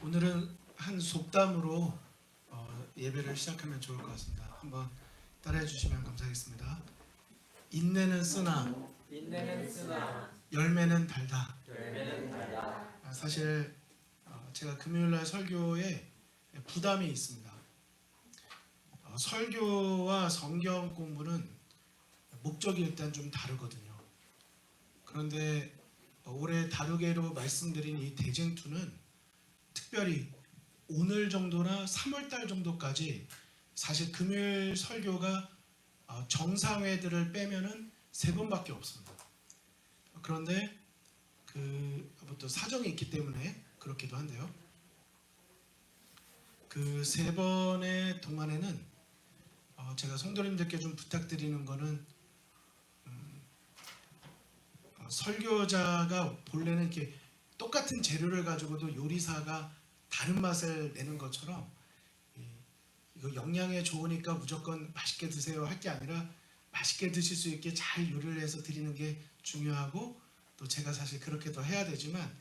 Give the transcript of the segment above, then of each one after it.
오늘은 한 속담으로 예배를 시작하면 좋을 것 같습니다. 한번 따라해 주시면 감사하겠습니다. 인내는 쓰나 열매는 달다. 사실 제가 금요일날 설교에 부담이 있습니다. 설교와 성경 공부는 목적이 일단 좀 다르거든요. 그런데 올해 다루개로 말씀드린 이 대쟁투는 특별히 오늘 정도나 3월달 정도까지 사실 금요일 설교가 정상회들을 빼면은 3번밖에 없습니다. 그런데 또 사정이 있기 때문에 그렇기도 한데요. 그 3번의 동안에는 제가 성도님들께 좀 부탁드리는 거는 설교자가 본래는 이렇게 똑같은 재료를 가지고도 요리사가 다른 맛을 내는 것처럼 이거 영양에 좋으니까 무조건 맛있게 드세요 할 게 아니라 맛있게 드실 수 있게 잘 요리를 해서 드리는 게 중요하고, 또 제가 사실 그렇게 더 해야 되지만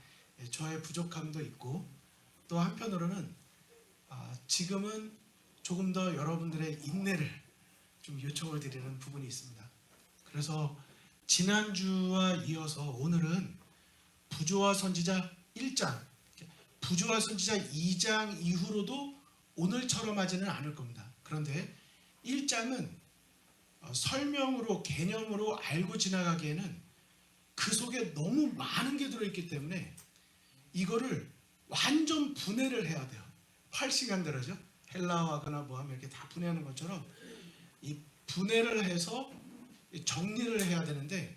저의 부족함도 있고, 또 한편으로는 지금은 조금 더 여러분들의 인내를 좀 요청을 드리는 부분이 있습니다. 그래서 지난주와 이어서 오늘은 부조와 선지자 1장, 부조와 선지자 2장 이후로도 오늘처럼 하지는 않을 겁니다. 그런데 1장은 설명으로, 개념으로 알고 지나가기에는 그 속에 너무 많은 게 들어있기 때문에 이거를 완전 분해를 해야 돼요. 8시간대로죠. 헬라어하거나 뭐 하면 이렇게 다 분해하는 것처럼 이 분해를 해서 정리를 해야 되는데,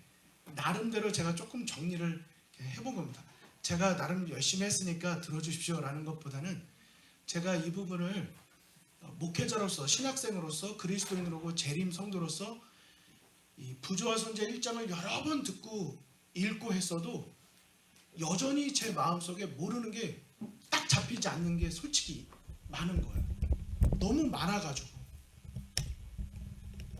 나름대로 제가 조금 정리를 해본 겁니다. 제가 나름 열심히 했으니까 들어주십시오 라는 것보다는 제가 이 부분을 목회자로서, 신학생으로서, 그리스도인으로고 재림 성도로서 이 부조와 선지자 1장을 여러 번 듣고 읽고 했어도 여전히 제 마음속에 모르는 게 딱 잡히지 않는 게 솔직히 많은 거예요. 너무 많아가지고.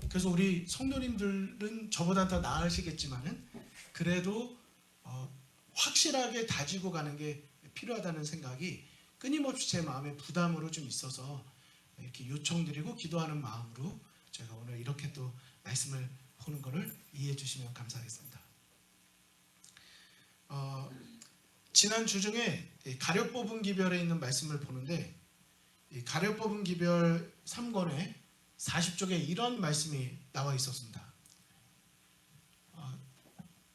그래서 우리 성도님들은 저보다 더 나으시겠지만은 그래도 확실하게 다지고 가는 게 필요하다는 생각이 끊임없이 제 마음에 부담으로 좀 있어서 이렇게 요청드리고 기도하는 마음으로 제가 오늘 이렇게 또 말씀을 보는 것을 이해해 주시면 감사하겠습니다. 지난 주 중에 가려 뽑은 기별에 있는 말씀을 보는데, 이 가려 뽑은 기별 3권에 40쪽에 이런 말씀이 나와 있었습니다.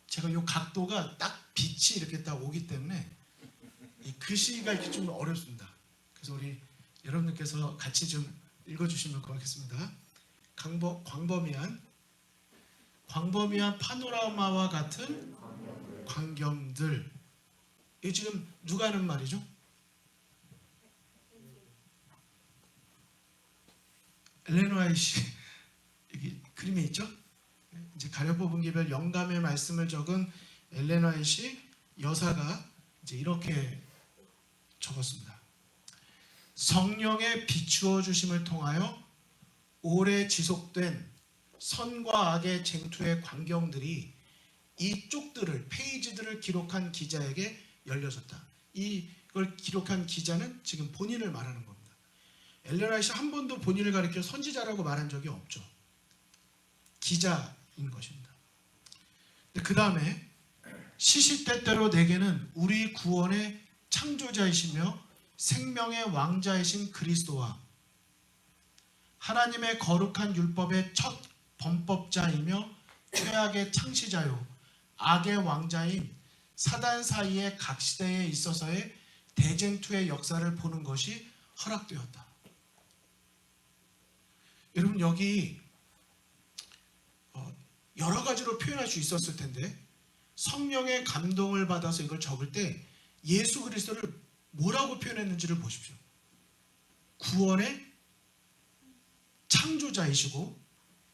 제가 이 각도가 딱 빛이 이렇게 딱 오기 때문에 이 글씨가 이렇게 좀 어렵습니다. 그래서 우리 여러분들께서 같이 좀 읽어주시면 고맙겠습니다. 광범위한 파노라마와 같은 광경들. 이 지금 누가 하는 말이죠? 엘렌 화이트 여기 그림에 있죠? 이제 가려 뽑은 기별 영감의 말씀을 적은 엘렌 화이트 여사가 이제 이렇게 적었습니다. 성령의 비추어 주심을 통하여 오래 지속된 선과 악의 쟁투의 광경들이 이 쪽들을, 페이지들을 기록한 기자에게 열려졌다. 이걸 기록한 기자는 지금 본인을 말하는 겁니다. 엘렌 화이트 한 번도 본인을 가리켜 선지자라고 말한 적이 없죠. 기자인 것입니다. 그 다음에 시시때때로 내게는 우리 구원의 창조자이시며 생명의 왕자이신 그리스도와 하나님의 거룩한 율법의 첫 범법자이며 죄악의 창시자요 악의 왕자인 사단 사이의 각 시대에 있어서의 대쟁투의 역사를 보는 것이 허락되었다. 여러분, 여기 여러 가지로 표현할 수 있었을 텐데 성령의 감동을 받아서 이걸 적을 때 예수 그리스도를 뭐라고 표현했는지를 보십시오. 구원의 창조자이시고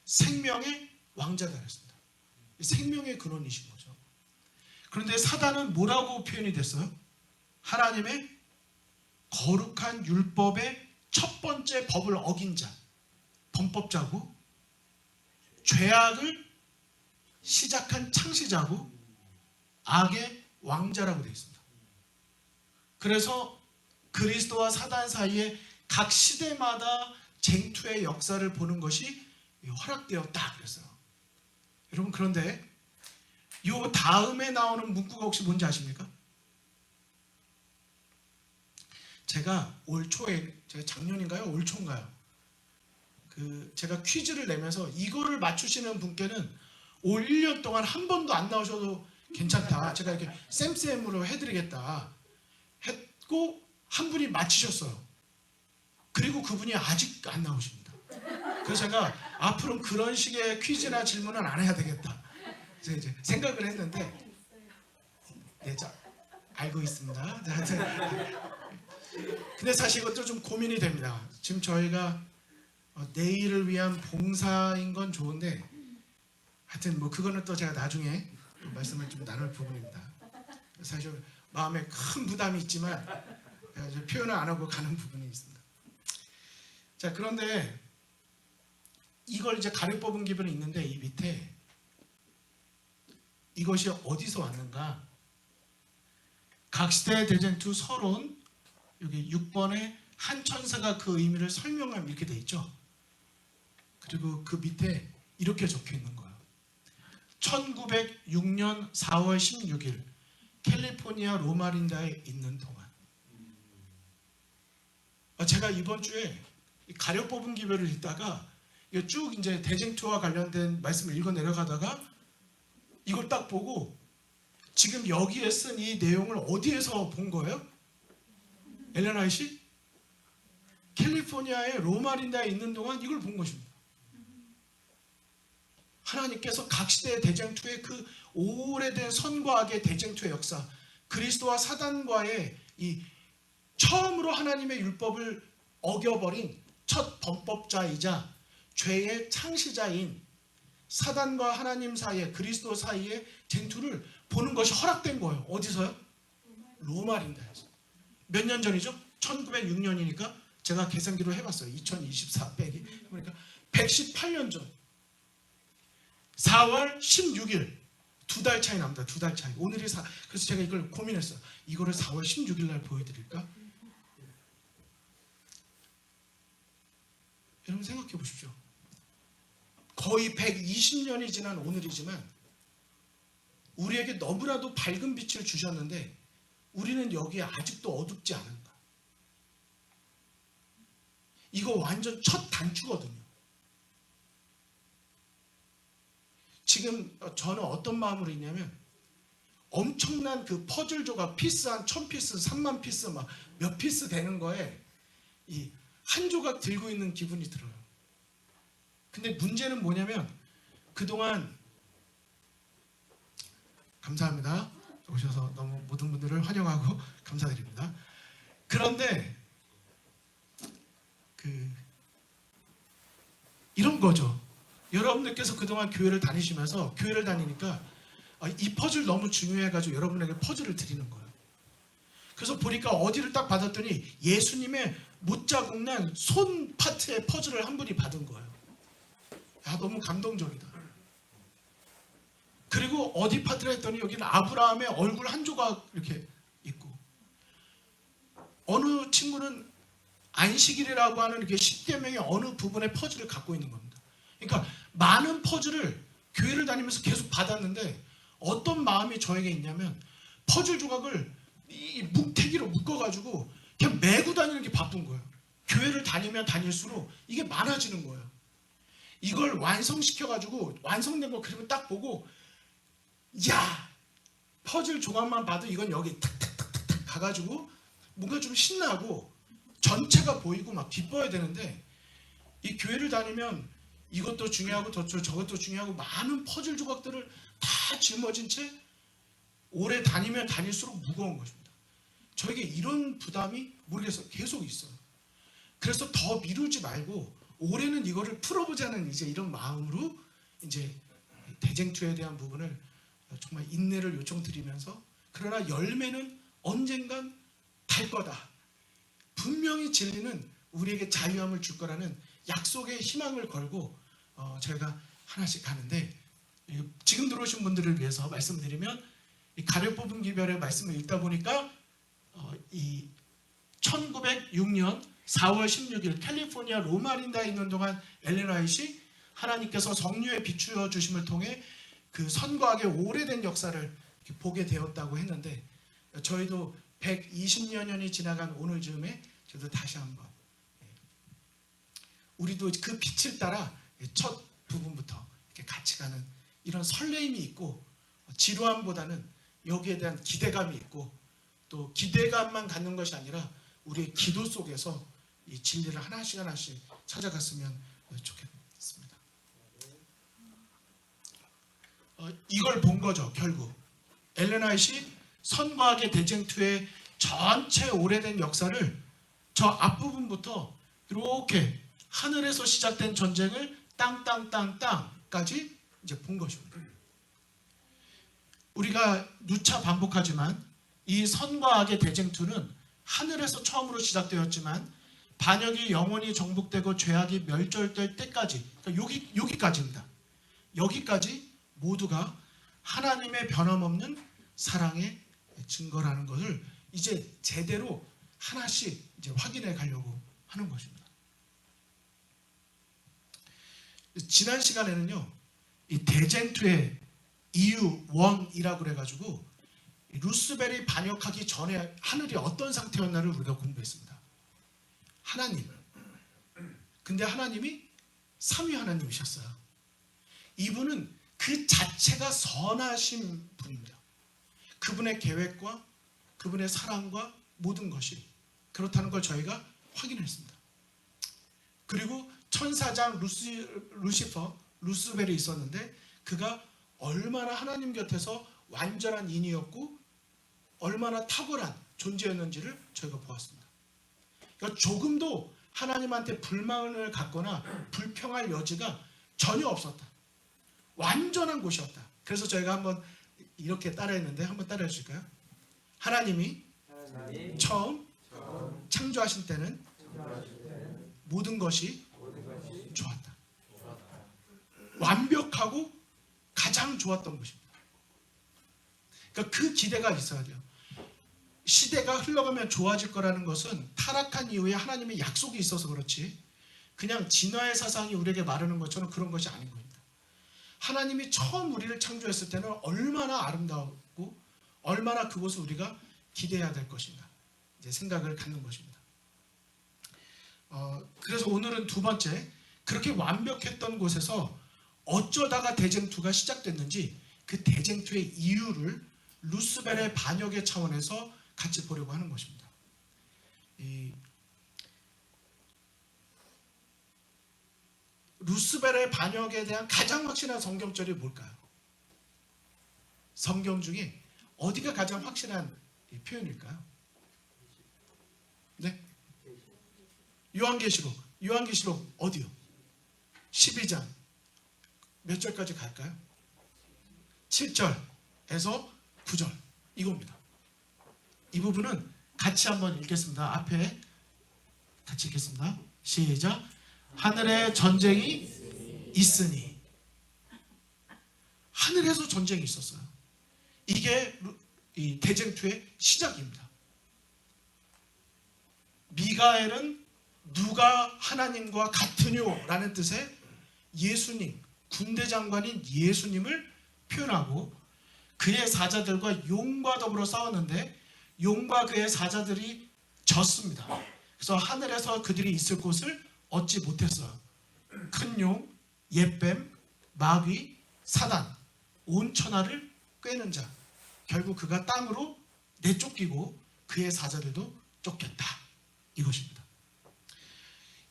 생명의 왕자다 그랬습니다. 생명의 근원이신 거죠. 그런데 사단은 뭐라고 표현이 됐어요? 하나님의 거룩한 율법의 첫 번째 법을 어긴 자, 범법자고, 죄악을 시작한 창시자고, 악의 왕자라고 되어 있습니다. 그래서 그리스도와 사단 사이에 각 시대마다 쟁투의 역사를 보는 것이 허락되었다 그랬어요. 여러분, 그런데 이 다음에 나오는 문구가 혹시 뭔지 아십니까? 제가 올 초에, 제가 작년인가요? 올 초인가요? 제가 퀴즈를 내면서 이거를 맞추시는 분께는 올 1년 동안 한 번도 안 나오셔도 괜찮다. 제가 이렇게 쌤쌤으로 해드리겠다 했고 한 분이 맞히셨어요. 그리고 그분이 아직 안 나오십니다. 그래서 제가 앞으로는 그런 식의 퀴즈나 질문은 안 해야 되겠다. 그래서 이제 생각을 했는데, 네, 자, 알고 있습니다. 근데 사실 이것도 좀 고민이 됩니다. 지금 저희가 내일을 위한 봉사인 건 좋은데, 하여튼 뭐 그거는 또 제가 나중에 말씀을 좀 나눌 부분입니다. 사실 마음에 큰 부담이 있지만 제가 표현을 안 하고 가는 부분이 있습니다. 자, 그런데 이걸 이제 가려 뽑은 기분이 있는데, 이 밑에 이것이 어디서 왔는가? 각 시대의 대쟁투 서론, 여기 6번에 한 천사가 그 의미를 설명하면 이렇게 돼 있죠. 그리고 그 밑에 이렇게 적혀 있는 거예요. 1906년 4월 16일 캘리포니아 로마린다에 있는 동안. 제가 이번 주에 가려 뽑은 기별을 읽다가 쭉 이제 대쟁투와 관련된 말씀을 읽어 내려가다가 이걸 딱 보고 지금 여기에 쓴 이 내용을 어디에서 본 거예요? 엘렌 화이트? 캘리포니아의 로마린다에 있는 동안 이걸 본 것입니다. 하나님께서 각 시대의 대쟁투의 그 오래된 선과 악의 대쟁투의 역사, 그리스도와 사단과의 이 처음으로 하나님의 율법을 어겨버린 첫 범법자이자 죄의 창시자인 사단과 하나님 사이에, 그리스도 사이의 쟁투를 보는 것이 허락된 거예요. 어디서요? 로마린다에서. 몇 년 전이죠? 1906년이니까 제가 계산기로 해봤어요. 2024 빼기. 그러니까 118년 전 4월 16일, 2달 차이 납니다. 2달 차이. 오늘이 그래서 제가 이걸 고민했어요. 이거를 4월 16일 날 보여드릴까? 여러분 생각해 보십시오. 거의 120년이 지난 오늘이지만 우리에게 너무나도 밝은 빛을 주셨는데 우리는 여기에 아직도 어둡지 않은가? 이거 완전 첫 단추거든요. 지금 저는 어떤 마음으로 있냐면 엄청난 그 퍼즐 조각 피스 한 1000피스, 30,000 피스 막 몇 피스 되는 거에 이 한 조각 들고 있는 기분이 들어요. 근데 문제는 뭐냐면 그동안 감사합니다. 오셔서 너무 모든 분들을 환영하고 감사드립니다. 그런데 이런 거죠. 여러분들께서 그동안 교회를 다니시면서 교회를 다니니까 이 퍼즐 너무 중요해가지고 여러분에게 퍼즐을 드리는 거예요. 그래서 보니까 어디를 딱 받았더니 예수님의 못자국 난 손 파트의 퍼즐을 한 분이 받은 거예요. 야, 너무 감동적이다. 그리고 어디 파트를 했더니 여기는 아브라함의 얼굴 한 조각 이렇게 있고, 어느 친구는 안식일이라고 하는 이렇게 10계명의 어느 부분의 퍼즐을 갖고 있는 겁니다. 그러니까 많은 퍼즐을 교회를 다니면서 계속 받았는데 어떤 마음이 저에게 있냐면 퍼즐 조각을 이 뭉태기로 묶어가지고 그냥 메고 다니는 게 바쁜 거예요. 교회를 다니면 다닐수록 이게 많아지는 거예요. 이걸 완성시켜가지고 완성된 거 그러면 딱 보고, 야, 퍼즐 조각만 봐도 이건 여기 탁탁탁탁 가가지고 뭔가 좀 신나고 전체가 보이고 막 기뻐야 되는데, 이 교회를 다니면 이것도 중요하고 저것도 중요하고 많은 퍼즐 조각들을 다 짊어진 채 오래 다니면 다닐수록 무거운 것입니다. 저에게 이런 부담이 모르겠어요. 계속 있어요. 그래서 더 미루지 말고 올해는 이거를 풀어보자는 이제 이런 마음으로 이제 대쟁투에 대한 부분을 정말 인내를 요청드리면서, 그러나 열매는 언젠간 달 거다. 분명히 진리는 우리에게 자유함을 줄 거라는 약속의 희망을 걸고 저희가 하나씩 가는데, 지금 들어오신 분들을 위해서 말씀드리면 이 가려 뽑은 기별의 말씀을 읽다 보니까 이 1906년 4월 16일 캘리포니아 로마린다에 있는 동안 엘렌 화이트이 하나님께서 성령에 비추어 주심을 통해 그 선과학의 오래된 역사를 보게 되었다고 했는데, 저희도 120여 년이 지나간 오늘 즈음에 저도 다시 한번 우리도 그 빛을 따라 첫 부분부터 이렇게 같이 가는 이런 설레임이 있고, 지루함보다는 여기에 대한 기대감이 있고, 또 기대감만 갖는 것이 아니라 우리의 기도 속에서 이 진리를 하나씩 하나씩 찾아갔으면 좋겠습니다. 이걸 본 거죠. 결국 엘렌 화이트이 선과학의 대쟁투의 전체 오래된 역사를 저 앞부분부터 이렇게 하늘에서 시작된 전쟁을 땅땅땅땅까지 이제 본 것입니다. 우리가 누차 반복하지만 이 선과 악의 대쟁투는 하늘에서 처음으로 시작되었지만 반역이 영원히 정복되고 죄악이 멸절될 때까지, 그러니까 여기까지입니다. 여기까지 모두가 하나님의 변함없는 사랑의 증거라는 것을 이제 제대로 하나씩 이제 확인해 가려고 하는 것입니다. 지난 시간에는요, 이 대쟁투의 이유 1이라고 그래가지고 루스벨이 반역하기 전에 하늘이 어떤 상태였나를 우리가 공부했습니다. 하나님. 근데 하나님이 삼위 하나님이셨어요. 이분은 그 자체가 선하신 분입니다. 그분의 계획과 그분의 사랑과 모든 것이 그렇다는 걸 저희가 확인했습니다. 그리고 천사장 루시벨이 있었는데 그가 얼마나 하나님 곁에서 완전한 인이었고 얼마나 탁월한 존재였는지를 저희가 보았습니다. 그러니까 조금도 하나님한테 불만을 갖거나 불평할 여지가 전혀 없었다. 완전한 곳이었다. 그래서 저희가 한번 이렇게 따라했는데 한번 따라해 주실까요? 하나님이 처음 창조하신 때는 모든 것이 좋았다. 완벽하고 가장 좋았던 것입니다. 그러니까 그 기대가 있어야 돼요. 시대가 흘러가면 좋아질 거라는 것은 타락한 이후에 하나님의 약속이 있어서 그렇지, 그냥 진화의 사상이 우리에게 말하는 것처럼 그런 것이 아닌 겁니다. 하나님이 처음 우리를 창조했을 때는 얼마나 아름다웠고 얼마나 그것을 우리가 기대해야 될 것인가 이제 생각을 갖는 것입니다. 그래서 오늘은 두 번째, 그렇게 완벽했던 곳에서 어쩌다가 대쟁투가 시작됐는지 그 대쟁투의 이유를 루스벨의 반역의 차원에서 같이 보려고 하는 것입니다. 이 루스벨의 반역에 대한 가장 확실한 성경절이 뭘까요? 성경 중에 어디가 가장 확실한 표현일까요? 네? 요한계시록 어디요? 12장 몇 절까지 갈까요? 7절에서 9절 이겁니다. 이 부분은 같이 한번 읽겠습니다. 앞에 같이 읽겠습니다. 시작. 하늘에 전쟁이 있으니. 하늘에서 전쟁이 있었어요. 이게 이 대쟁투의 시작입니다. 미가엘은 누가 하나님과 같으뇨? 라는 뜻의 예수님, 군대 장관인 예수님을 표현하고 그의 사자들과 용과 더불어 싸웠는데 용과 그의 사자들이 졌습니다. 그래서 하늘에서 그들이 있을 곳을 얻지 못했어요. 큰 용, 옛뱀, 마귀, 사단, 온 천하를 꿰는 자. 결국 그가 땅으로 내쫓기고 그의 사자들도 쫓겼다. 이것입니다.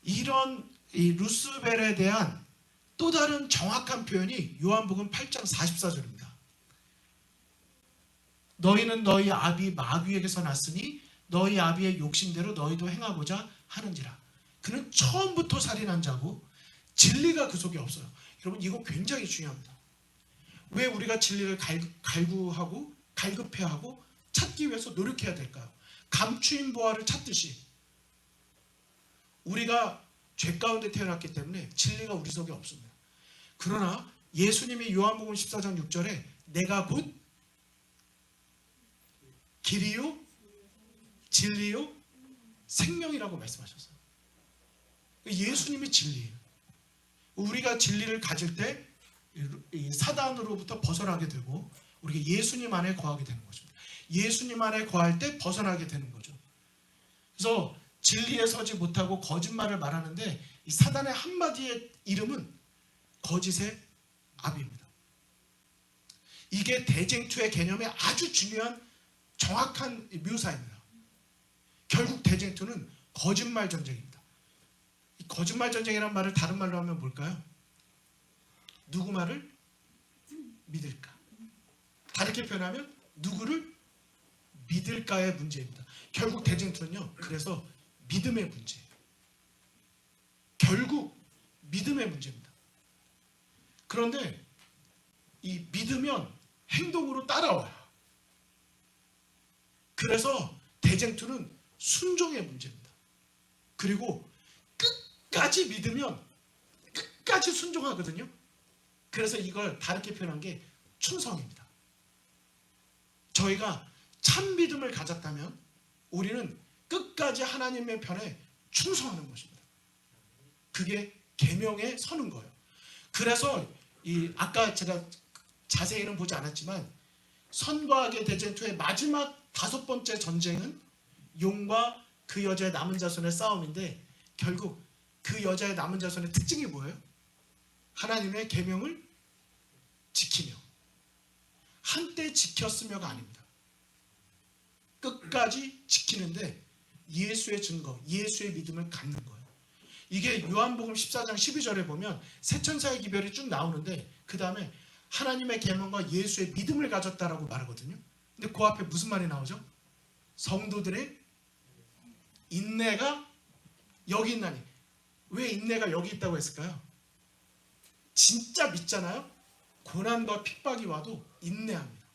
이런 이 루스벨에 대한 또 다른 정확한 표현이 요한복음 8장 44절입니다. 너희는 너희 아비 마귀에게서 났으니 너희 아비의 욕심대로 너희도 행하고자 하는지라. 그는 처음부터 살인한 자고 진리가 그 속에 없어요. 여러분 이거 굉장히 중요합니다. 왜 우리가 진리를 갈급해하고 찾기 위해서 노력해야 될까요? 감추인 보화를 찾듯이 우리가 죄 가운데 태어났기 때문에 진리가 우리 속에 없습니다. 그러나 예수님이 요한복음 14장 6절에 내가 곧 길이요 진리요 생명이라고 말씀하셨어요. 예수님이 진리예요. 우리가 진리를 가질 때 이 사단으로부터 벗어나게 되고 우리가 예수님 안에 거하게 되는 것입니다. 예수님 안에 거할 때 벗어나게 되는 거죠. 그래서 진리에 서지 못하고 거짓말을 말하는데 이 사단의 한마디의 이름은 거짓의 아비입니다. 이게 대쟁투의 개념의 아주 중요한 정확한 묘사입니다. 결국 대쟁투는 거짓말 전쟁입니다. 이 거짓말 전쟁이라는 말을 다른 말로 하면 뭘까요? 누구 말을 믿을까? 다르게 표현하면 누구를 믿을까의 문제입니다. 결국 대쟁투는요, 그래서 믿음의 문제예요. 결국 믿음의 문제입니다. 그런데 이 믿으면 행동으로 따라와요. 그래서 대쟁투는 순종의 문제입니다. 그리고 끝까지 믿으면 끝까지 순종하거든요. 그래서 이걸 다르게 표현한 게 충성입니다. 저희가 참 믿음을 가졌다면 우리는 끝까지 하나님의 편에 충성하는 것입니다. 그게 계명에 서는 거예요. 그래서 아까 제가 자세히는 보지 않았지만 선과 악의 대쟁투의 마지막 5번째 전쟁은 용과 그 여자의 남은 자손의 싸움인데 결국 그 여자의 남은 자손의 특징이 뭐예요? 하나님의 계명을 지키며 한때 지켰으며가 아닙니다. 끝까지 지키는데 예수의 증거, 예수의 믿음을 갖는 거예요. 이게 요한복음 14장 12절에 보면 세천사의 기별이 쭉 나오는데 그 다음에 하나님의 계명과 예수의 믿음을 가졌다라고 말하거든요. 근데 그 앞에 무슨 말이 나오죠? 성도들의 인내가 여기 있나니. 왜 인내가 여기 있다고 했을까요? 진짜 믿잖아요. 고난과 핍박이 와도 인내합니다.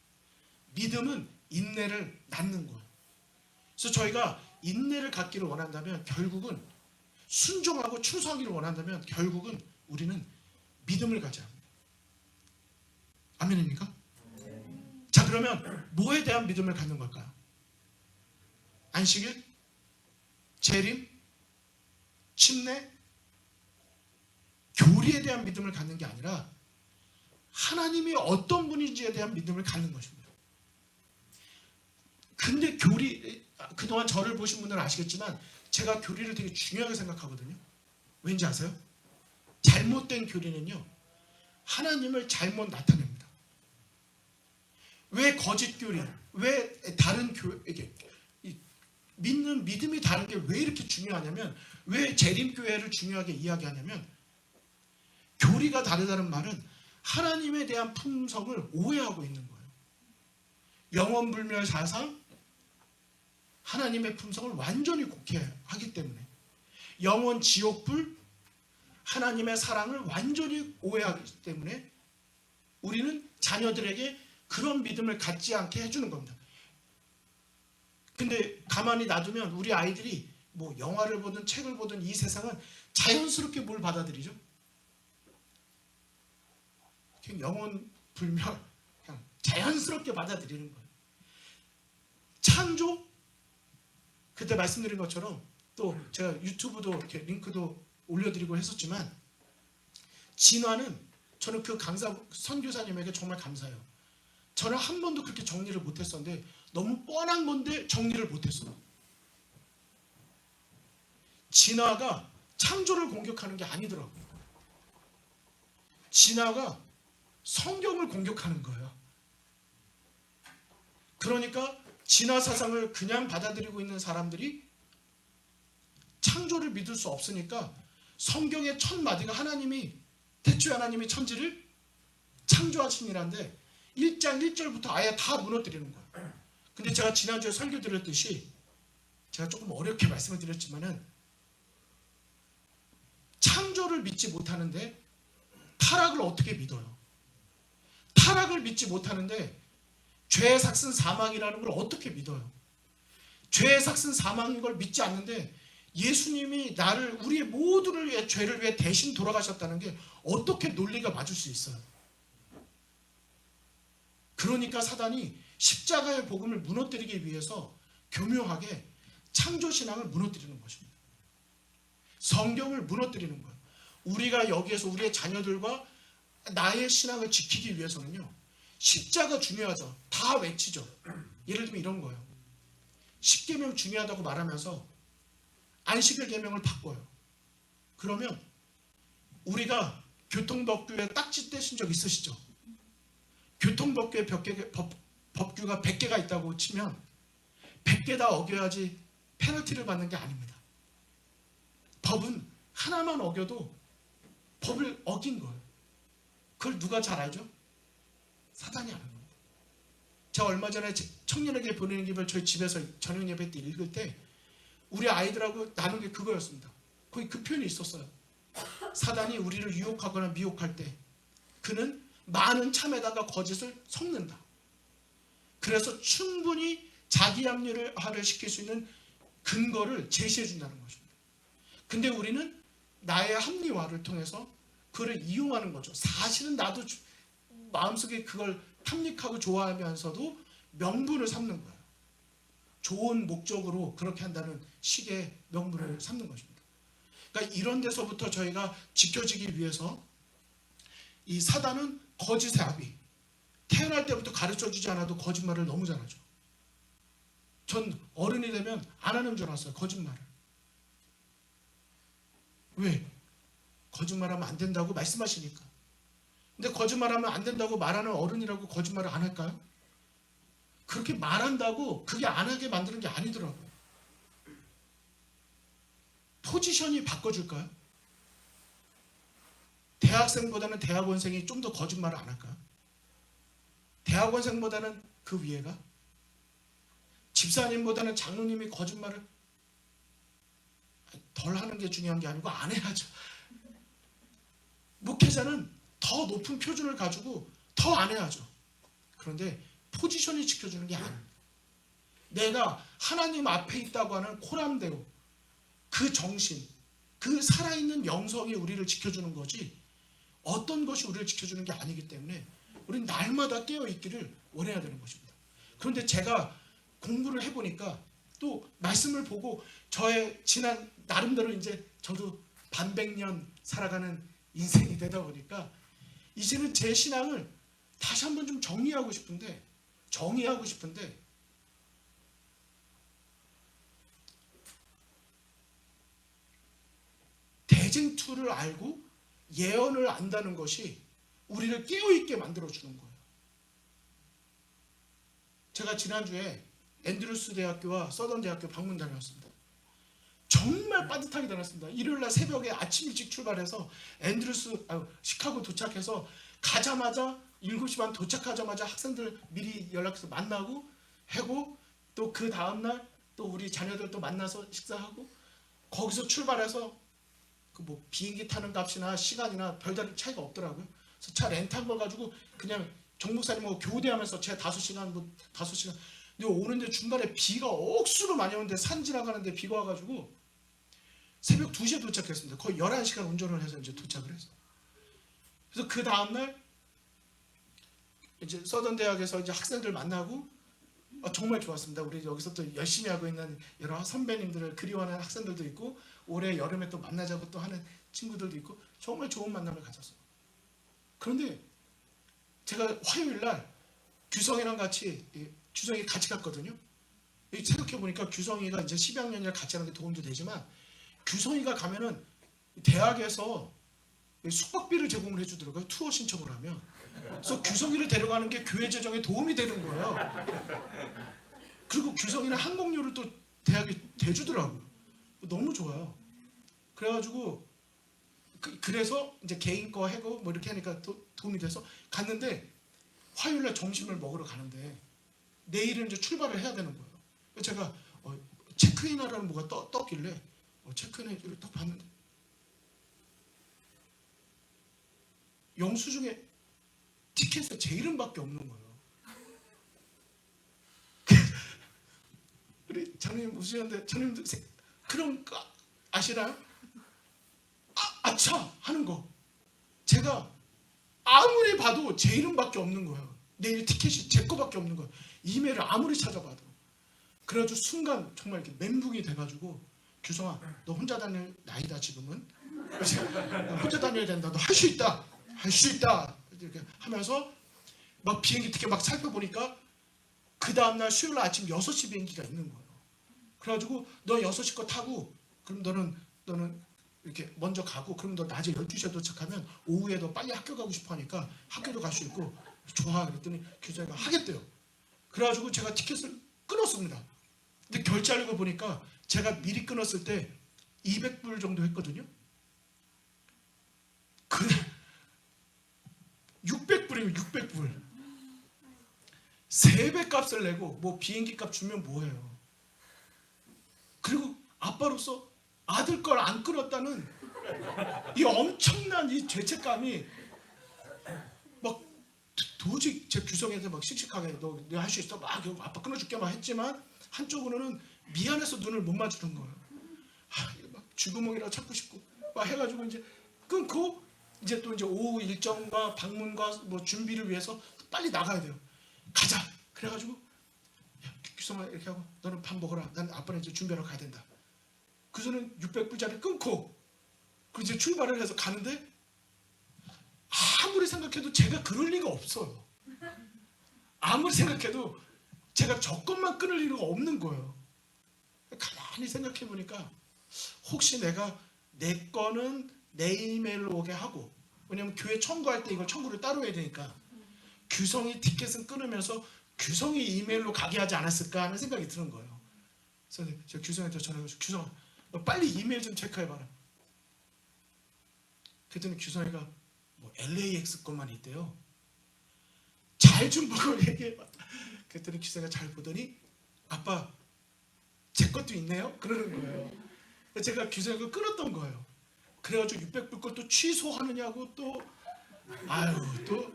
믿음은 인내를 낳는 거예요. 그래서 저희가 인내를 갖기를 원한다면 결국은 순종하고 충성하기를 원한다면 결국은 우리는 믿음을 가져야 합니다. 아멘입니까? 자, 그러면 뭐에 대한 믿음을 갖는 걸까요? 안식일? 재림? 침례? 교리에 대한 믿음을 갖는 게 아니라 하나님이 어떤 분인지에 대한 믿음을 갖는 것입니다. 근데 교리, 그동안 저를 보신 분들은 아시겠지만 제가 교리를 되게 중요하게 생각하거든요. 왠지 아세요? 잘못된 교리는요, 하나님을 잘못 나타냅니다. 왜 거짓 교리, 왜 다른 교회에게 믿는 믿음이 다른 게 왜 이렇게 중요하냐면, 왜 재림교회를 중요하게 이야기하냐면, 교리가 다르다는 말은 하나님에 대한 품성을 오해하고 있는 거예요. 영원불멸 사상, 하나님의 품성을 완전히 곡해하기 때문에, 영원 지옥불, 하나님의 사랑을 완전히 오해하기 때문에 우리는 자녀들에게 그런 믿음을 갖지 않게 해주는 겁니다. 근데 가만히 놔두면 우리 아이들이 뭐 영화를 보든 책을 보든 이 세상은 자연스럽게 뭘 받아들이죠? 그냥 영원 불멸, 그냥 자연스럽게 받아들이는 거예요. 창조, 그때 말씀드린 것처럼 또 제가 유튜브도 이렇게 링크도 올려드리고 했었지만, 진화는 저는 그 강사 선교사님에게 정말 감사해요. 저는 한 번도 그렇게 정리를 못했었는데 너무 뻔한 건데 정리를 못했어요. 진화가 창조를 공격하는 게 아니더라고요. 진화가 성경을 공격하는 거예요. 그러니까 진화 사상을 그냥 받아들이고 있는 사람들이 창조를 믿을 수 없으니까 성경의 첫 마디가 하나님이, 태초에 하나님이 천지를 창조하시니란데 1장 1절부터 아예 다 무너뜨리는 거예요. 근데 제가 지난주에 설교 드렸듯이 제가 조금 어렵게 말씀을 드렸지만은, 창조를 믿지 못하는데 타락을 어떻게 믿어요? 타락을 믿지 못하는데 죄의 삭슨 사망이라는 걸 어떻게 믿어요? 죄의 삭슨 사망인 걸 믿지 않는데 예수님이 나를, 우리의 모두를 위해, 죄를 위해 대신 돌아가셨다는 게 어떻게 논리가 맞을 수 있어요? 그러니까 사단이 십자가의 복음을 무너뜨리기 위해서 교묘하게 창조신앙을 무너뜨리는 것입니다. 성경을 무너뜨리는 거예요. 우리가 여기에서 우리의 자녀들과 나의 신앙을 지키기 위해서는요, 십자가 중요하죠. 다 외치죠. 예를 들면 이런 거예요. 십계명 중요하다고 말하면서 안식일 계명을 바꿔요. 그러면 우리가 교통법규에 딱지 떼신 적 있으시죠? 교통법규에 법규가 100개가 있다고 치면 100개 다 어겨야지 페널티를 받는 게 아닙니다. 법은 하나만 어겨도 법을 어긴 거예요. 그걸 누가 잘 알죠? 사단이 아는 겁니다. 제가 얼마 전에 청년에게 보내는 기별 저희 집에서 저녁 예배 때 읽을 때 우리 아이들하고 나눈 게 그거였습니다. 거기 그 표현이 있었어요. 사단이 우리를 유혹하거나 미혹할 때 그는 많은 참에다가 거짓을 섞는다. 그래서 충분히 자기 합리화를 시킬 수 있는 근거를 제시해 준다는 것입니다. 근데 우리는 나의 합리화를 통해서 그를 이용하는 거죠. 사실은 나도 마음속에 그걸 탐닉하고 좋아하면서도 명분을 삼는 거예요. 좋은 목적으로 그렇게 한다는 식의 명분을 삼는 것입니다. 그러니까 이런 데서부터 저희가 지켜지기 위해서 이 사단은 거짓의 아비, 태어날 때부터 가르쳐주지 않아도 거짓말을 너무 잘하죠. 전 어른이 되면 안 하는 줄 알았어요. 거짓말을. 왜? 거짓말하면 안 된다고 말씀하시니까. 근데 거짓말하면 안 된다고 말하는 어른이라고 거짓말을 안 할까요? 그렇게 말한다고 그게 안 하게 만드는 게 아니더라고요. 포지션이 바꿔줄까요? 대학생보다는 대학원생이 좀 더 거짓말을 안 할까요? 대학원생보다는 그 위에가? 집사님보다는 장로님이 거짓말을 덜 하는 게 중요한 게 아니고 안 해야죠. 목회자는 더 높은 표준을 가지고 더 안 해야죠. 그런데 포지션이 지켜주는 게 아닙니다. 내가 하나님 앞에 있다고 하는 코람대로 그 정신, 그 살아있는 영성이 우리를 지켜주는 거지 어떤 것이 우리를 지켜주는 게 아니기 때문에 우리는 날마다 깨어있기를 원해야 되는 것입니다. 그런데 제가 공부를 해보니까 또 말씀을 보고 저의 지난 나름대로 이제 저도 반백년 살아가는 인생이 되다 보니까 이제는 제 신앙을 다시 한번 좀 정리하고 싶은데 대쟁투를 알고 예언을 안다는 것이 우리를 깨어있게 만들어주는 거예요. 제가 지난주에 앤드루스 대학교와 서던 대학교 방문 다녀왔습니다. 정말 빠듯하게 다녔습니다. 일요일날 새벽에 아침 일찍 출발해서 시카고 도착해서 가자마자 7시 반 도착하자마자 학생들 미리 연락해서 만나고 하고 또 그 다음날 또 우리 자녀들 또 만나서 식사하고 거기서 출발해서 그 뭐 비행기 타는 값이나 시간이나 별다른 차이가 없더라고요. 그래서 차 렌트한 걸 가지고 그냥 정 목사님하고 교대하면서 제 5시간 근데 오는데 중간에 비가 억수로 많이 오는데 산 지나가는데 비가 와가지고 새벽 2시에 도착했습니다. 거의 11시간 운전을 해서 이제 도착을 했어요. 그래서 그 다음날 이제 서던 대학에서 이제 학생들 만나고 정말 좋았습니다. 우리 여기서 또 열심히 하고 있는 여러 선배님들을 그리워하는 학생들도 있고 올해 여름에 또 만나자고 또 하는 친구들도 있고 정말 좋은 만남을 가졌어요. 그런데 제가 화요일날 규성이랑 같이 규성이 같이 갔거든요. 생각해보니까 규성이가 이제 10학년이랑 같이 하는 게 도움도 되지만 규성이가 가면은 대학에서 숙박비를 제공을 해주더라고요. 투어 신청을 하면. 그래서 규성이를 데려가는 게 교회 재정에 도움이 되는 거예요. 그리고 규성이는 항공료를 또 대학에 대주더라고요. 너무 좋아요. 그래가지고 그래서 이제 개인 거 하고 뭐 이렇게 하니까 또 도움이 돼서 갔는데 화요일날 점심을 먹으러 가는데 내일은 이제 출발을 해야 되는 거예요. 그래서 제가 체크인하라는 뭐가 떴길래 체크인을 딱 봤는데 영수증에 티켓에 제 이름밖에 없는 거예요. 우리 장로님 웃으셨는데 장로님도 그런 거 아시나요? 아차 하는 거. 제가 아무리 봐도 제 이름밖에 없는 거예요. 내일 티켓이 제 거밖에 없는 거예요. 이메일을 아무리 찾아봐도. 그래가지고 순간 정말 이렇게 멘붕이 돼가지고 규성아, 너 혼자 다닐 나이다 지금은. 혼자 다녀야 된다. 너 할 수 있다. 할 수 있다. 이렇게 하면서 막 비행기 티켓 막 살펴보니까 그 다음날 수요일 아침 6시 비행기가 있는 거예요. 그래가지고 너 6시 거 타고 그럼 너는 이렇게 먼저 가고 그럼 너 낮에 12시에 도착하면 오후에 너 빨리 학교 가고 싶어 하니까 학교도 갈 수 있고 좋아. 그랬더니 교사가 하겠대요. 그래가지고 제가 티켓을 끊었습니다. 근데 결제하려고 보니까 제가 미리 끊었을 때 200불 정도 했거든요. 그래 600불이면 600불 3배 값을 내고 뭐 비행기 값 주면 뭐해요. 그리고 아빠로서 아들 걸 안 끊었다는 이 엄청난 이 죄책감이 막 도저히 제 규성한테 막 씩씩하게 너 할 수 있어? 막 아빠 끊어줄게 막 했지만 한쪽으로는 미안해서 눈을 못 마주는 거예요. 막 쥐구멍이라고 찾고 싶고 막 해가지고 이제 끊고 이제 또 이제 오후 일정과 방문과 뭐 준비를 위해서 빨리 나가야 돼요. 가자. 그래가지고 야, 규성아 이렇게 하고 너는 밥 먹어라. 난 아빠는 이제 준비하러 가야 된다. 그래서는 600불짜리 끊고 그 이제 출발을 해서 가는데 아무리 생각해도 제가 그럴 리가 없어요. 아무리 생각해도 제가 저 것만 끊을 리가 없는 거예요. 가만히 생각해 보니까 혹시 내가 내 거는 내 이메일로 오게 하고 왜냐면 교회 청구할 때 이걸 청구를 따로 해야 되니까 규성이 티켓은 끊으면서 규성이 이메일로 가게 하지 않았을까 하는 생각이 드는 거예요. 그래서 제가 규성한테 전화해가지고 규성아 너 빨리 이메일 좀 체크해봐라. 그랬더니 규성이가 뭐 LAX 것만 있대요. 잘 좀 보고 얘기해봐. 그랬더니 규성이가 잘 보더니 아빠 제 것도 있네요. 그러는 거예요. 제가 규성이가 끊었던 거예요. 그래가지고 600불 걸 또 취소하느냐고 또 아유 또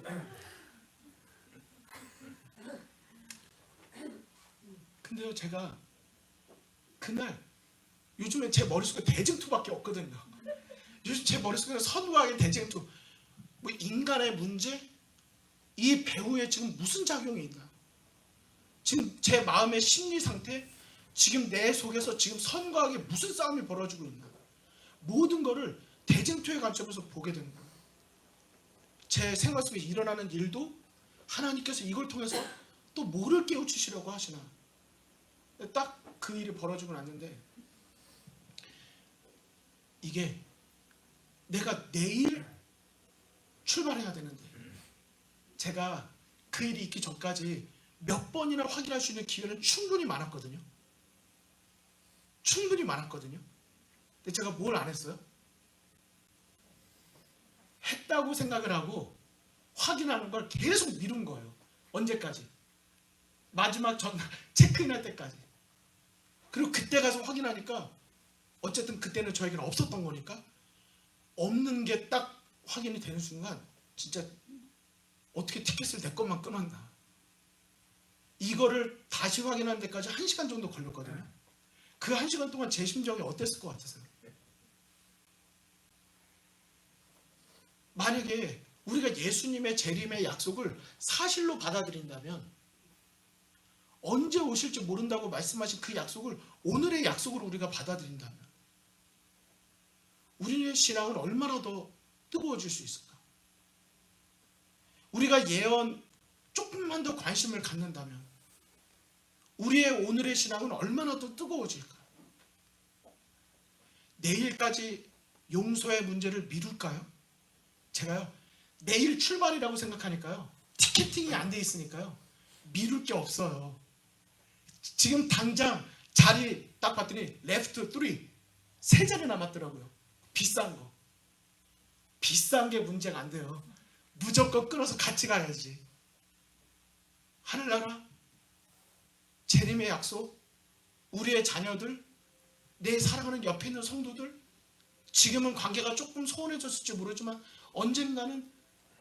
근데요 제가 그날 요즘에 제 머릿속에 대징투밖에 없거든요. 요즘 제 머릿속에 선과학의 대징투 뭐 인간의 문제 이 배우에 지금 무슨 작용이 있나 지금 제 마음의 심리 상태 지금 내 속에서 지금 선과학에 무슨 싸움이 벌어지고 있나 모든 거를 대징투의 관점에서 보게 되는 거예요. 제 생활 속에 일어나는 일도 하나님께서 이걸 통해서 또 뭐를 깨우치시려고 하시나 딱 그 일이 벌어지고 났는데 이게 내가 내일 출발해야 되는데 제가 그 일이 있기 전까지 몇 번이나 확인할 수 있는 기회는 충분히 많았거든요. 충분히 많았거든요. 근데 제가 뭘 안 했어요? 했다고 생각을 하고 확인하는 걸 계속 미룬 거예요. 언제까지? 마지막 전날 체크인할 때까지. 그리고 그때 가서 확인하니까 어쨌든 그때는 저에게는 없었던 거니까 없는 게 딱 확인이 되는 순간 진짜 어떻게 티켓을 내 것만 끊었나 이거를 다시 확인하는 데까지 1시간 정도 걸렸거든요. 그 1시간 동안 제 심정이 어땠을 것 같으세요? 만약에 우리가 예수님의 재림의 약속을 사실로 받아들인다면 언제 오실지 모른다고 말씀하신 그 약속을 오늘의 약속으로 우리가 받아들인다면 우리의 신앙은 얼마나 더 뜨거워질 수 있을까? 우리가 예언 조금만 더 관심을 갖는다면 우리의 오늘의 신앙은 얼마나 더 뜨거워질까? 내일까지 용서의 문제를 미룰까요? 제가요 내일 출발이라고 생각하니까요 티켓팅이 안 돼 있으니까요 미룰 게 없어요. 지금 당장 자리 딱 봤더니 레프트 3 자리 남았더라고요. 비싼 거 비싼 게 문제가 안 돼요. 무조건 끊어서 같이 가야지. 하늘나라 재림의 약속 우리의 자녀들 내 사랑하는 옆에 있는 성도들 지금은 관계가 조금 소원해졌을지 모르지만 언젠가는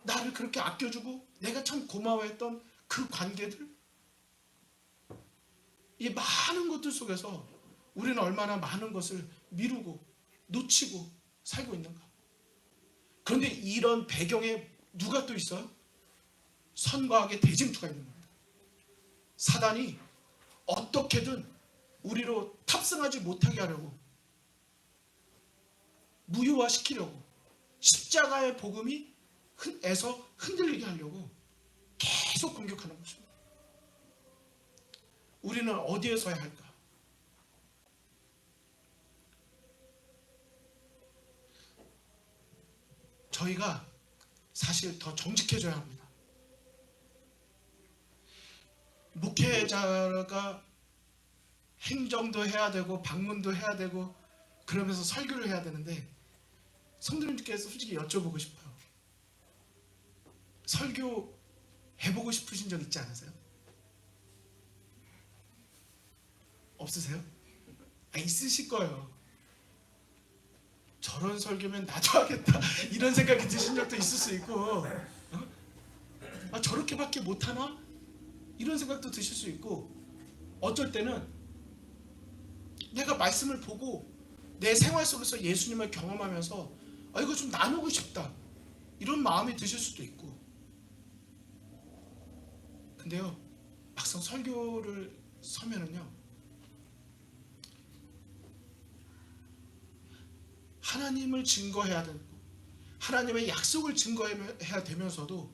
나를 그렇게 아껴주고 내가 참 고마워했던 그 관계들 이 많은 것들 속에서 우리는 얼마나 많은 것을 미루고 놓치고 살고 있는가. 그런데 이런 배경에 누가 또 있어요? 선과 악의 대징투가 있는 겁니다. 사단이 어떻게든 우리로 탑승하지 못하게 하려고, 무효화시키려고, 십자가의 복음이 에서 흔들리게 하려고 계속 공격하는 것입니다. 우리는 어디에 서야 할까? 저희가 사실 더 정직해져야 합니다. 목회자가 행정도 해야 되고 방문도 해야 되고 그러면서 설교를 해야 되는데, 성도님께서 솔직히 여쭤보고 싶어요. 설교 해보고 싶으신 적 있지 않으세요? 없으세요? 있으실 거예요. 저런 설교면 나도 하겠다 이런 생각이 드신 적도 있을 수 있고, 저렇게밖에 못하나? 이런 생각도 드실 수 있고, 어쩔 때는 내가 말씀을 보고 내 생활 속에서 예수님을 경험하면서 이거 좀 나누고 싶다 이런 마음이 드실 수도 있고. 근데요, 막상 설교를 서면은요, 하나님을 증거해야 되고 하나님의 약속을 증거해야 되면서도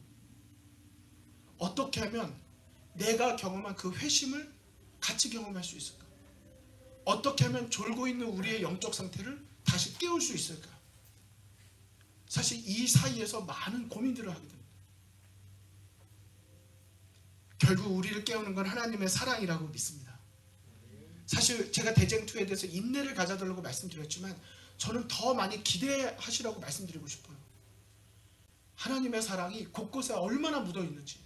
어떻게 하면 내가 경험한 그 회심을 같이 경험할 수 있을까? 어떻게 하면 졸고 있는 우리의 영적 상태를 다시 깨울 수 있을까? 사실 이 사이에서 많은 고민들을 하게 됩니다. 결국 우리를 깨우는 건 하나님의 사랑이라고 믿습니다. 사실 제가 대쟁투에 대해서 인내를 가져달라고 말씀드렸지만, 저는 더 많이 기대하시라고 말씀드리고 싶어요. 하나님의 사랑이 곳곳에 얼마나 묻어 있는지.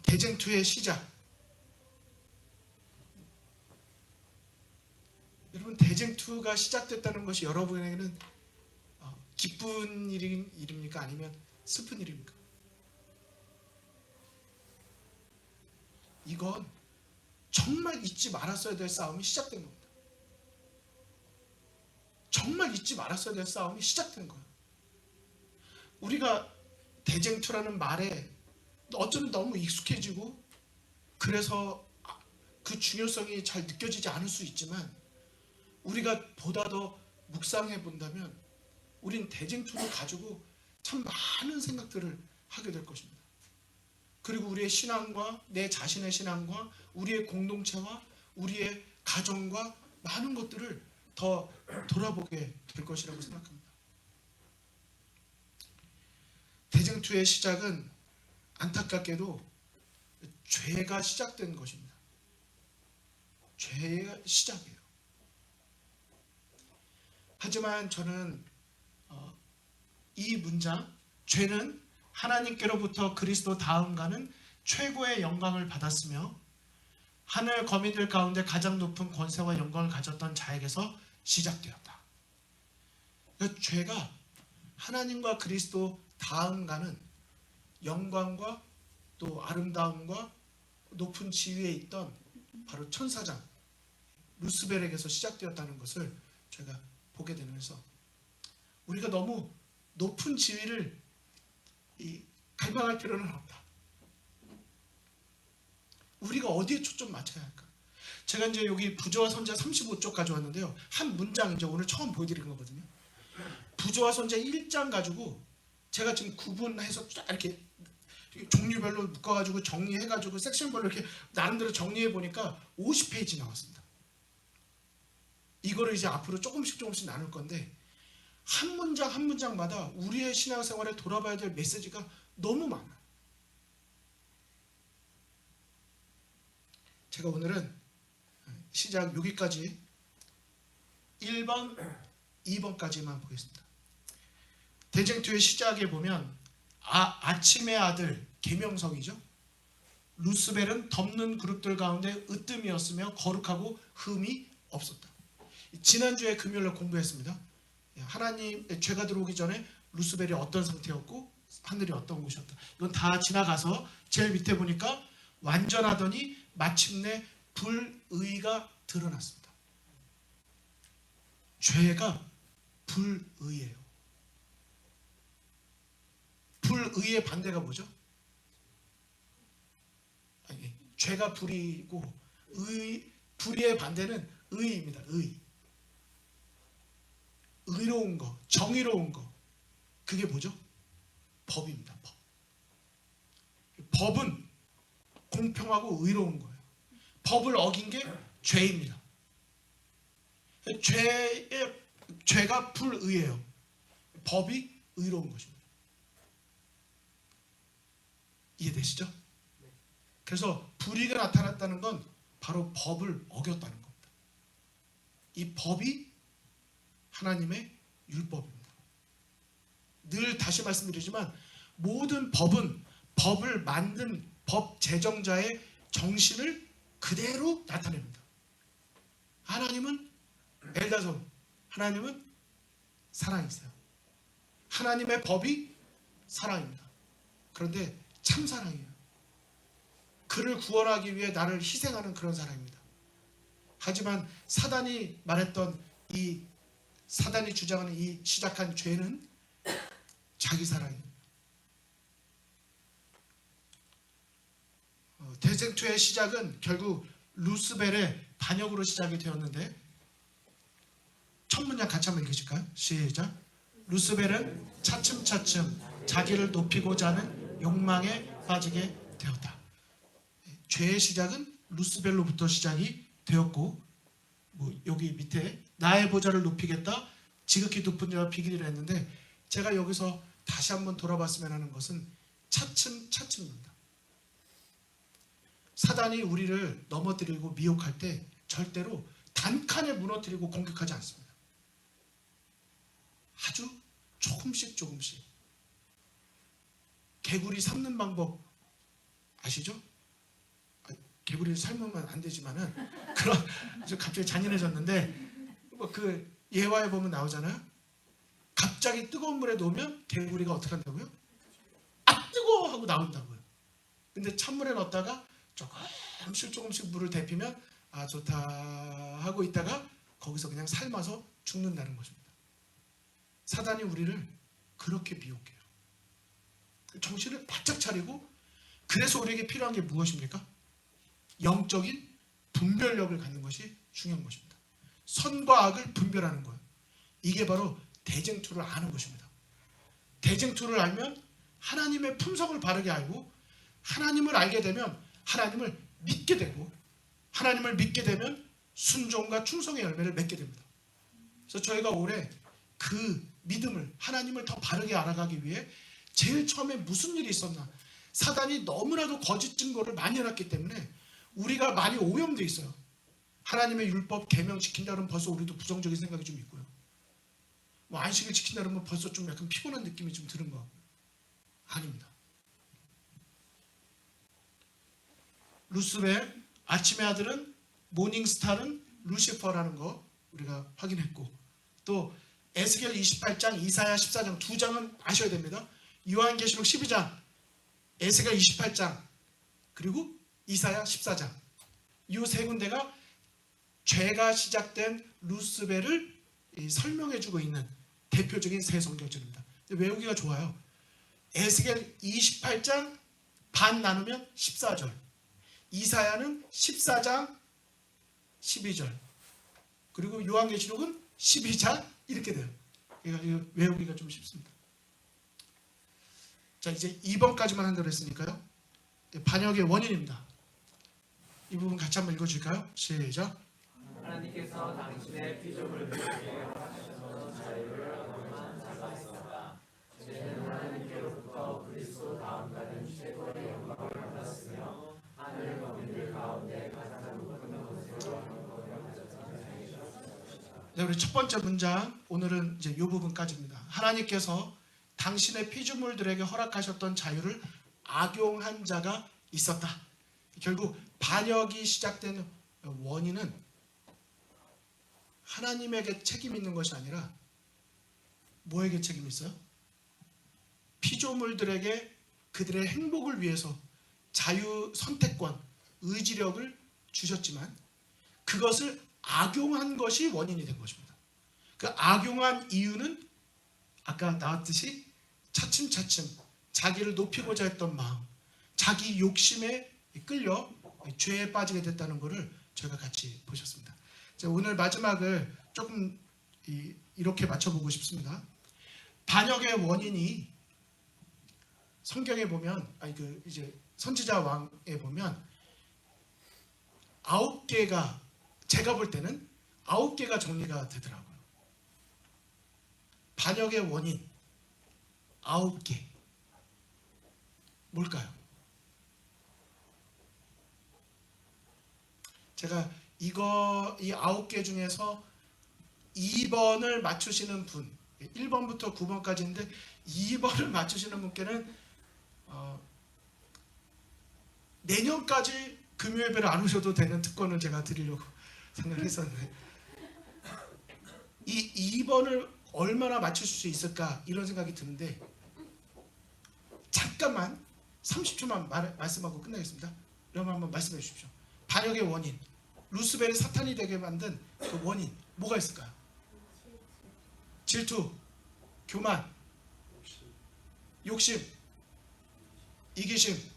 대쟁투의 시작. 여러분, 대쟁투가 시작됐다는 것이 여러분에게는 기쁜 일입니까? 아니면 슬픈 일입니까? 이건 정말 잊지 말았어야 될 싸움이 시작된 겁니다. 정말 잊지 말았어야 될 싸움이 시작된 거예요. 우리가 대쟁투라는 말에 어쩌면 너무 익숙해지고 그래서 그 중요성이 잘 느껴지지 않을 수 있지만, 우리가 보다 더 묵상해 본다면 우린 대쟁투를 가지고 참 많은 생각들을 하게 될 것입니다. 그리고 우리의 신앙과 내 자신의 신앙과 우리의 공동체와 우리의 가정과 많은 것들을 더 돌아보게 될 것이라고 생각합니다. 대쟁투의 시작은 안타깝게도 죄가 시작된 것입니다. 죄의 시작이에요. 하지만 저는 이 문장, 죄는 하나님께로부터 그리스도 다음가는 최고의 영광을 받았으며 하늘 거민들 가운데 가장 높은 권세와 영광을 가졌던 자에게서 시작되었다. 그러니까 죄가 하나님과 그리스도 다음가는 영광과 또 아름다움과 높은 지위에 있던 바로 천사장 루스벨에게서 시작되었다는 것을 제가 보게 되면서, 우리가 너무 높은 지위를 갈망할 필요는 없다. 우리가 어디에 초점 맞춰야 할까? 제가 이제 여기 부조와 선자 35쪽 가져왔는데요, 한 문장 이제 오늘 처음 보여드리는 거거든요. 부조와 선자 1장 가지고 제가 지금 구분해서 쫙 이렇게 종류별로 묶어가지고 정리해가지고 섹션별로 이렇게 나름대로 정리해 보니까 50페이지 나왔습니다. 이거를 이제 앞으로 조금씩 나눌 건데, 한 문장 한 문장마다 우리의 신앙생활에 돌아봐야 될 메시지가 너무 많아요. 제가 오늘은 시작 여기까지 1번, 2번까지만 보겠습니다. 대쟁투의 시작에 보면 아침의 아들 계명성이죠. 루스벨은 덮는 그룹들 가운데 으뜸이었으며 거룩하고 흠이 없었다. 지난주에 금요일날 공부했습니다. 하나님 죄가 들어오기 전에 루스벨이 어떤 상태였고 하늘이 어떤 곳이었다. 이건 다 지나가서 제일 밑에 보니까 완전하더니 마침내 불의가 드러났습니다. 죄가 불의예요. 불의의 반대가 뭐죠? 죄가 불의고 불의의 반대는 의입니다. 의로운 거, 정의로운 거. 그게 뭐죠? 법입니다. 법은 공평하고 의로운 거예요. 법을 어긴 게 죄입니다. 죄가 불의예요. 법이 의로운 것입니다. 이해되시죠? 그래서 불의가 나타났다는 건 바로 법을 어겼다는 겁니다. 이 법이 하나님의 율법입니다. 늘 다시 말씀드리지만 모든 법은 법을 만든 법 제정자의 정신을 그대로 나타냅니다. 하나님은 엘다서 하나님은 사랑이세요. 하나님의 법이 사랑입니다. 그런데 참 사랑이에요. 그를 구원하기 위해 나를 희생하는 그런 사랑입니다. 하지만 사단이 말했던 사단이 주장하는 이 시작한 죄는 자기 사랑입니다. 대쟁투의 시작은 결국 루스벨의 반역으로 시작이 되었는데 첫 문장 같이 한번 읽으실까요? 시작. 루스벨은 차츰차츰 자기를 높이고자 하는 욕망에 빠지게 되었다. 죄의 시작은 루스벨로부터 시작이 되었고 여기 밑에 나의 보좌를 높이겠다 지극히 높은 자와 비기리라 했는데 제가 여기서 다시 한번 돌아봤으면 하는 것은 차츰차츰입니다. 사단이 우리를 넘어뜨리고 미혹할 때 절대로 단칸에 무너뜨리고 공격하지 않습니다. 아주 조금씩 개구리 삶는 방법 아시죠? 개구리를 삶으면 안 되지만은 그런 갑자기 잔인해졌는데 그 예화에 보면 나오잖아요. 갑자기 뜨거운 물에 놓으면 개구리가 어떻게 한다고요? 아 뜨거워 하고 나온다고요. 근데 찬물에 넣었다가 조금씩 물을 데피면 아 좋다 하고 있다가 거기서 그냥 삶아서 죽는다는 것입니다. 사단이 우리를 그렇게 미혹해요. 정신을 바짝 차리고 그래서 우리에게 필요한 게 무엇입니까? 영적인 분별력을 갖는 것이 중요한 것입니다. 선과 악을 분별하는 거예요. 이게 바로 대쟁투를 아는 것입니다. 대쟁투를 알면 하나님의 품성을 바르게 알고 하나님을 알게 되면 하나님을 믿게 되고 하나님을 믿게 되면 순종과 충성의 열매를 맺게 됩니다. 그래서 저희가 올해 그 믿음을 하나님을 더 바르게 알아가기 위해 제일 처음에 무슨 일이 있었나 사단이 너무나도 거짓 증거를 많이 해놨기 때문에 우리가 많이 오염되어 있어요. 하나님의 율법 계명 지킨다 그러면 벌써 우리도 부정적인 생각이 좀 있고요. 안식을 지킨다 그러면 벌써 좀 약간 피곤한 느낌이 좀 드는 거 아닙니다. 루스벨 아침의 아들은 모닝스타는 루시퍼라는 거 우리가 확인했고 또 에스겔 28장 이사야 14장 두 장은 아셔야 됩니다. 요한계시록 12장 에스겔 28장 그리고 이사야 14장 이 세 군데가 죄가 시작된 루스벨을 설명해주고 있는 대표적인 세 성경절입니다. 외우기가 좋아요. 에스겔 28장 반 나누면 14절 이사야는 14장 12절 그리고 요한계시록은 12장 이렇게 돼요. 그러니까 외우기가 좀 쉽습니다. 자 이제 2번까지만 한다고 했으니까요. 반역의 원인입니다. 이 부분 같이 한번 읽어줄까요? 시작. 하나님께서 당신의 피조물을 위하게 허락하셔서 자유를 얻어만 자가 있었다. 죄는 하나님께로부터 그리스도 다음가는 최고의 영광을 받았으며 하늘 거민들 가운데 가장 높은 곳으로 영광을 가졌던 자이셨다. 네, 우리 첫 번째 문장 오늘은 이제 이 부분까지입니다. 하나님께서 당신의 피조물들에게 허락하셨던 자유를 악용한 자가 있었다. 결국 반역이 시작된 원인은 하나님에게 책임 있는 것이 아니라 뭐에게 책임이 있어요? 피조물들에게 그들의 행복을 위해서 자유 선택권, 의지력을 주셨지만 그것을 악용한 것이 원인이 된 것입니다. 그 악용한 이유는 아까 나왔듯이 차츰차츰 자기를 높이고자 했던 마음, 자기 욕심에 끌려 죄에 빠지게 됐다는 것을 저희가 같이 보셨습니다. 자, 오늘 마지막을 조금 이렇게 맞춰보고 싶습니다. 반역의 원인이 성경에 보면 이제 선지자 왕에 보면 9개가, 제가 볼 때는 9개가 정리가 되더라고요. 반역의 원인 9개 뭘까요? 제가 이 9개 중에서 2번을 맞추시는 분, 1번부터 9번까지인데 2번을 맞추시는 분께는 내년까지 금요예배를 안 오셔도 되는 특권을 제가 드리려고 생각했었는데, 이 2번을 얼마나 맞추실 수 있을까 이런 생각이 드는데, 잠깐만 30초만 말씀하고 끝내겠습니다. 여러분 한번 말씀해 주십시오. 반역의 원인, 루스벨이 사탄이 되게 만든 그 원인 뭐가 있을까요? 질투, 교만, 욕심, 이기심.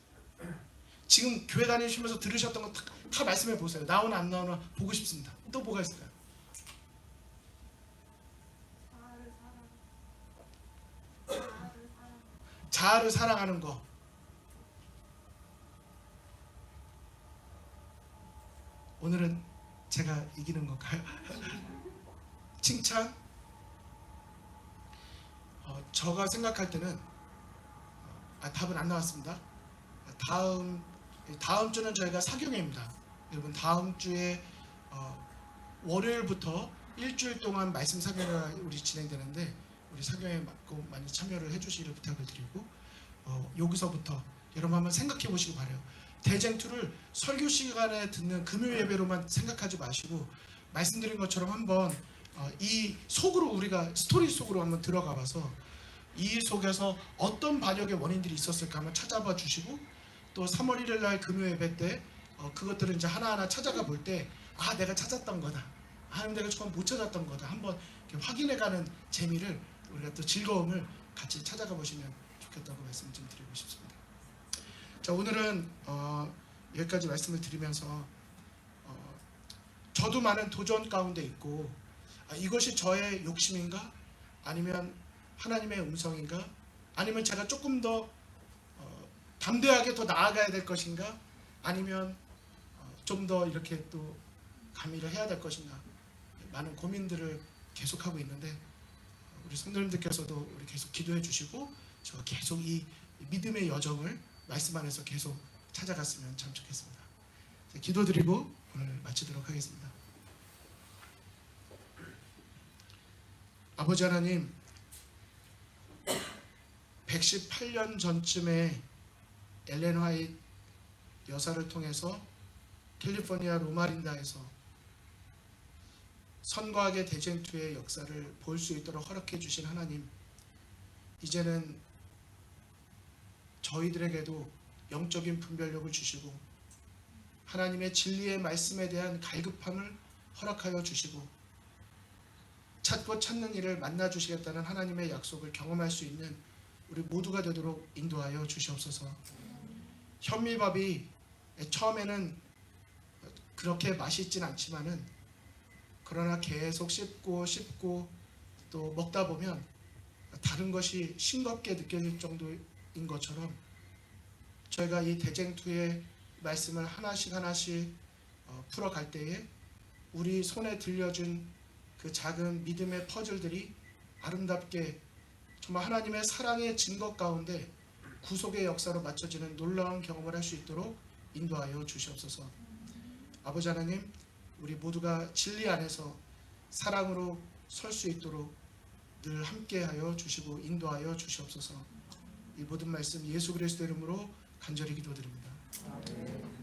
지금 교회 다니시면서 들으셨던 거 다 말씀해 보세요. 나오나 안 나오나 보고 싶습니다. 또 뭐가 있을까요? 자아를 사랑하는 거. 오늘은 제가 이기는 건가요? 칭찬? 제가 생각할 때는 답은 안 나왔습니다. 다음 주는 저희가 사경회입니다. 여러분 다음 주에 월요일부터 일주일 동안 말씀 사경회가 우리 진행되는데, 우리 사경회 꼭 많이 참여를 해주시기를 부탁을 드리고, 여기서부터 여러분 한번 생각해 보시기 바래요. 대쟁투를 설교 시간에 듣는 금요 예배로만 생각하지 마시고, 말씀드린 것처럼 한번 이 속으로, 우리가 스토리 속으로 한번 들어가 봐서 이 속에서 어떤 반역의 원인들이 있었을까 한번 찾아봐 주시고, 또 3월 1일 날 금요 예배 때 그것들을 이제 하나하나 찾아가 볼 때, 내가 찾았던 거다, 내가 조금 못 찾았던 거다, 한번 확인해가는 재미를, 우리가 또 즐거움을 같이 찾아가 보시면 좋겠다고 말씀 좀 드리고 싶습니다. 자, 오늘은 여기까지 말씀을 드리면서 저도 많은 도전 가운데 있고, 이것이 저의 욕심인가? 아니면 하나님의 음성인가? 아니면 제가 조금 더 담대하게 더 나아가야 될 것인가? 아니면 좀 더 이렇게 또 가미를 해야 될 것인가? 많은 고민들을 계속하고 있는데, 우리 성도님들께서도 우리 계속 기도해 주시고, 저 계속 이 믿음의 여정을 말씀 안에서 계속 찾아갔으면 참 좋겠습니다. 기도드리고 오늘 마치도록 하겠습니다. 아버지 하나님, 118년 전쯤에 엘렌 화이트 여사를 통해서 캘리포니아 로마린다에서 선과악의 대쟁투의 역사를 볼 수 있도록 허락해 주신 하나님, 이제는 저희들에게도 영적인 분별력을 주시고 하나님의 진리의 말씀에 대한 갈급함을 허락하여 주시고, 찾고 찾는 일을 만나 주시겠다는 하나님의 약속을 경험할 수 있는 우리 모두가 되도록 인도하여 주시옵소서. 현미밥이 처음에는 그렇게 맛있진 않지만은, 그러나 계속 씹고 또 먹다 보면 다른 것이 싱겁게 느껴질 정도인 것처럼, 저희가 이 대쟁투의 말씀을 하나씩 풀어갈 때에 우리 손에 들려준 그 작은 믿음의 퍼즐들이 아름답게 정말 하나님의 사랑의 증거 가운데 구속의 역사로 맞춰지는 놀라운 경험을 할 수 있도록 인도하여 주시옵소서. 아버지 하나님, 우리 모두가 진리 안에서 사랑으로 설 수 있도록 늘 함께하여 주시고 인도하여 주시옵소서. 이 모든 말씀 예수 그리스도 이름으로 간절히 기도드립니다. 아멘.